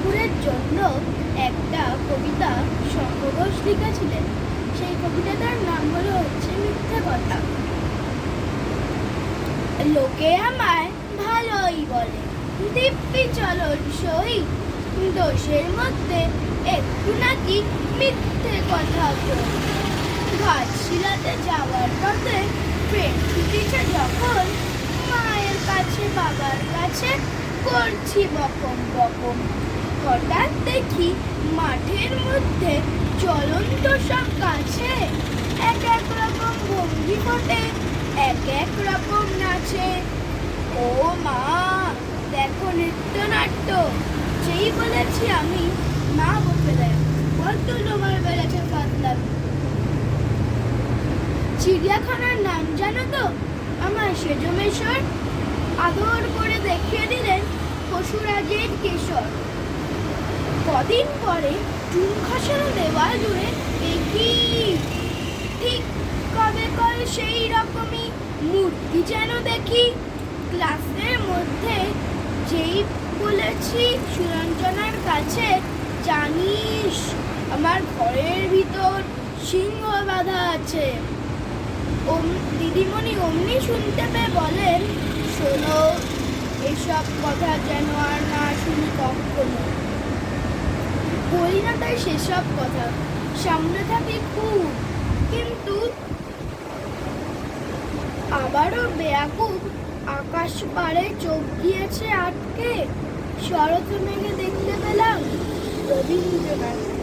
ঠাকুরের জন্য একটা কবিতা শঙ্কর ঘোষ লিখেছিলেন। সেই কবিতাটার নাম হচ্ছে মিথ্যে কথা। লোকে আমায় ভালোই বলে, দিব্যি চলন সই, দোষের মধ্যে একটু নাকি মিথ্যে কথা বলি। ঘাটশিলাতে যাওয়ার পথে ট্রেন ছুটিছে যখন, মায়ের কাছে বাবার কাছে করছি বকম বকম। হঠাৎ দেখি মাঠের মধ্যে চলন্ত সব গাছে এক এক রকম ভঙ্গি ফোটে, এক এক রকম নাচে। ও মা, দেখো নৃত্যনাট্য। যেই বলেছি আমি, মা বকে দেয়, বড্ড তোমার বেড়েছে ফাতলাম। চিড়িয়াখানার নাম জানো তো? আমার সেজমেশ্বর। আদর করে দেখিয়ে দিলেন পশুরাজের কেশর। কদিন পরে চুন খসানো দেওয়াল জুড়ে দেখি ঠিক কবেকার সেই রকমই মূর্তি যেন দেখি। ক্লাসের মধ্যে যেই বলেছি সুরঞ্জনার কাছে, জানিস আমার ঘরের ভিতর সিংহ বাঁধা আছে। দিদিমণি অমনি শুনতে পেয়ে বলেন, শোনো, এসব কথা যেন আর না শুনি কখনো। বলি না তাই সেসব কথা, সামনে থাকি খুব, কিন্তু আবারও বেয়াকুব আকাশ পাড়ে চোখ গিয়েছে আটকে। শরৎ মেঘে দেখতে পেলাম রবীন্দ্রনাথ।